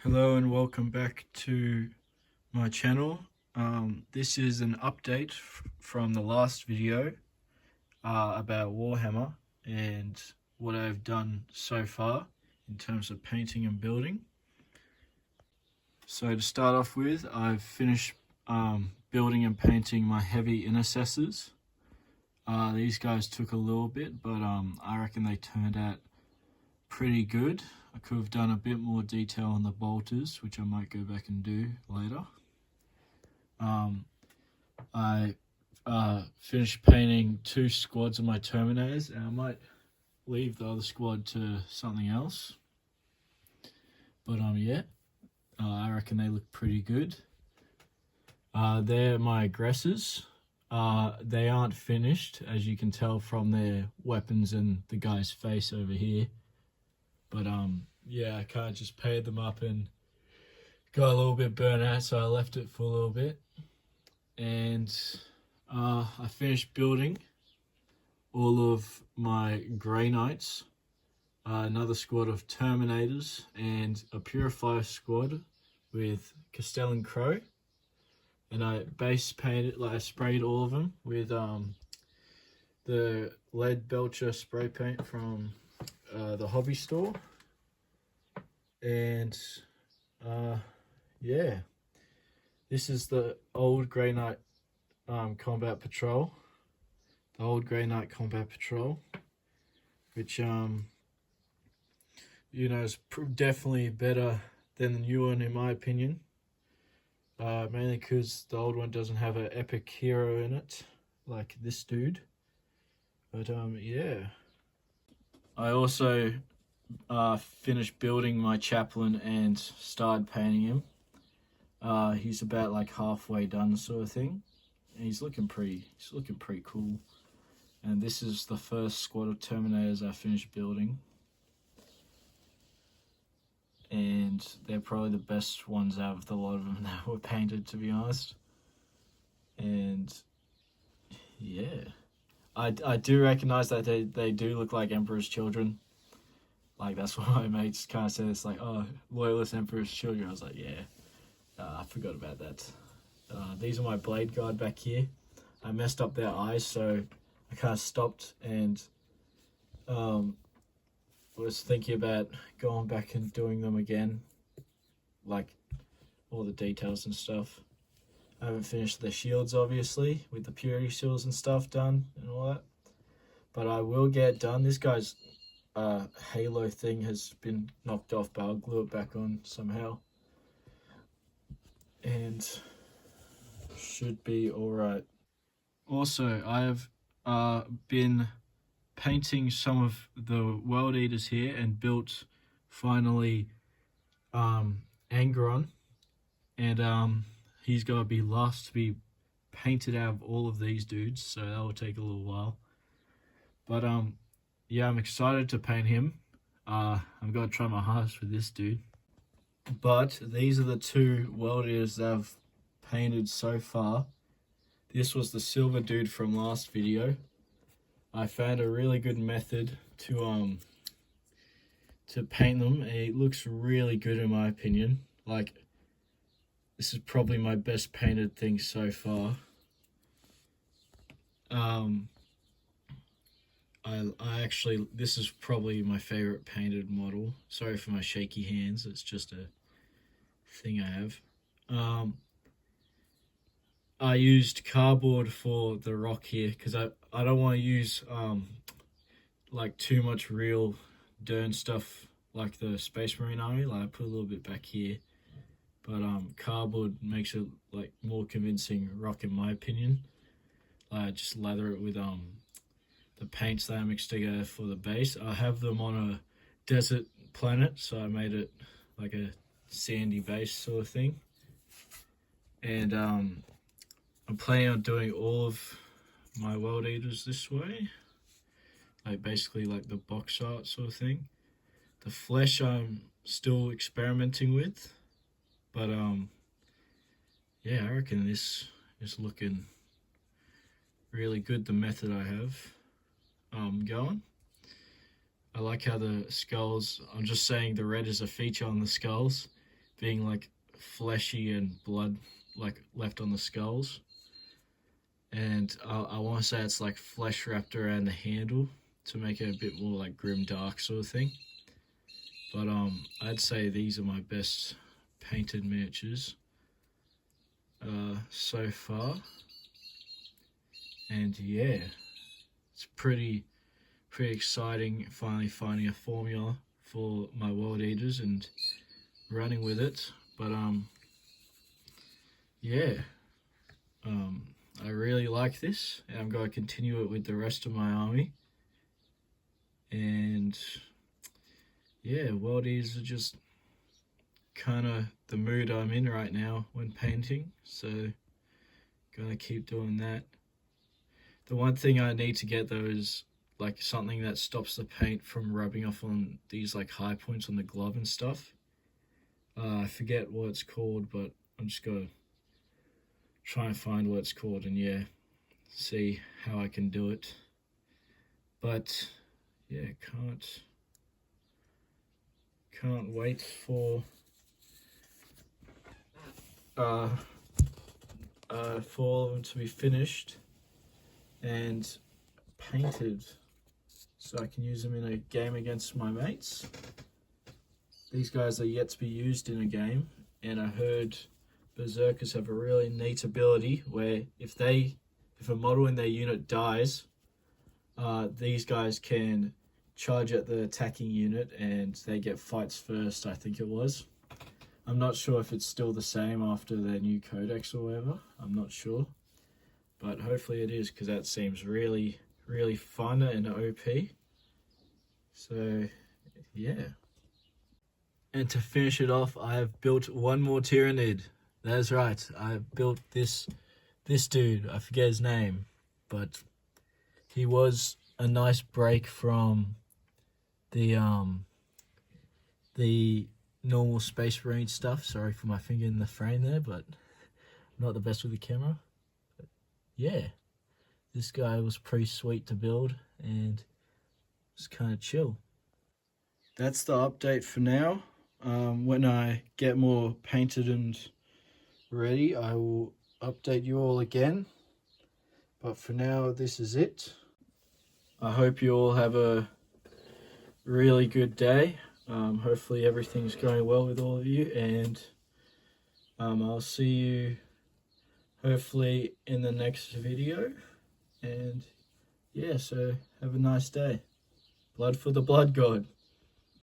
Hello and welcome back to my channel. This is an update from the last video about Warhammer and what I've done so far in terms of painting and building. So to start off with, I've finished building and painting my heavy intercessors. These guys took a little bit, but I reckon they turned out pretty good. I could have done a bit more detail on the bolters, which I might go back and do later. I finished painting 2 squads of my Terminators, and I might leave the other squad to something else. But yeah, I reckon they look pretty good. They're my aggressors. They aren't finished, as you can tell from their weapons and the guy's face over here. But yeah, I kind of just paid them up and got a little bit burnt out, so I left it for a little bit. And I finished building all of my Grey Knights, another squad of Terminators, and a Purifier squad with Castellan Crow. And I base painted, I sprayed all of them with the lead belcher spray paint from the hobby store. And yeah, this is the old Grey Knight combat patrol, the old Grey Knight combat patrol, which you know, is definitely better than the new one in my opinion, mainly because the old one doesn't have an epic hero in it like this dude. But yeah, I also finished building my chaplain and started painting him. He's about like halfway done, sort of thing, and he's looking pretty cool. And this is the first squad of Terminators I finished building, and they're probably the best ones out of the lot of them that were painted, to be honest. And yeah, I do recognize that they do look like Emperor's children. Like, that's what my mates kind of said. It's like, oh, Loyalist Emperor's children. I was like, yeah, I forgot about that. These are my Blade Guard back here. I messed up their eyes, so I kind of stopped and was thinking about going back and doing them again, like all the details and stuff. I haven't finished the shields, obviously, with the purity shields and stuff done and all that, but I will get done. This guy's halo thing has been knocked off, but I'll glue it back on somehow, and should be alright. Also, I have been painting some of the World Eaters here and built finally Angron, and he's got to be last to be painted out of all of these dudes, so that will take a little while. But yeah, I'm excited to paint him. I'm going to try my hardest with this dude. But these are the 2 World Eaters that I've painted so far. This was the silver dude from last video. I found a really good method to paint them, and it looks really good in my opinion. Like, this is probably my best painted thing so far. I actually, this is probably my favorite painted model. Sorry for my shaky hands, it's just a thing I have. I used cardboard for the rock here because I don't want to use like too much real Dern stuff like the Space Marine Army. Like, I put a little bit back here, but cardboard makes it like more convincing rock in my opinion. I just lather it with the paints that I mixed together for the base. I have them on a desert planet, so I made it like a sandy base sort of thing. And I'm planning on doing all of my World Eaters this way, like basically like the box art sort of thing. The flesh I'm still experimenting with, but yeah, I reckon this is looking really good, the method I have going. I like how the skulls, I'm just saying the red is a feature on the skulls. being like fleshy and blood like left on the skulls. And I want to say it's like flesh wrapped around the handle to make it a bit more like grim dark sort of thing. But I'd say these are my best painted miniatures so far. And yeah, it's pretty exciting finally finding a formula for my World Eaters and running with it. But yeah, I really like this, and I'm going to continue it with the rest of my army. And yeah, World Eaters are just kind of the mood I'm in right now when painting, so gonna keep doing that. The one thing I need to get though is like something that stops the paint from rubbing off on these like high points on the glove and stuff. I forget what it's called, but I'm just gonna try and find what it's called and yeah, see how I can do it. But yeah, can't wait for all of them to be finished and painted so I can use them in a game against my mates. These guys are yet to be used in a game, and I heard Berserkers have a really neat ability where if a model in their unit dies, these guys can charge at the attacking unit and they get fights first, I think it was. I'm not sure if it's still the same after their new codex or whatever. I'm not sure. But hopefully it is, because that seems really, really fun and OP. So, yeah. And to finish it off, I have built one more Tyrannid. That's right. I built this dude. I forget his name. But he was a nice break from the normal Space Marine stuff. Sorry for my finger in the frame there, but not the best with the camera. But yeah, this guy was pretty sweet to build and it's kind of chill. That's the update for now. When I get more painted and ready, I will update you all again. But for now, this is it. I hope you all have a really good day. Hopefully everything's going well with all of you, and I'll see you hopefully in the next video. And yeah, so have a nice day. Blood for the Blood God.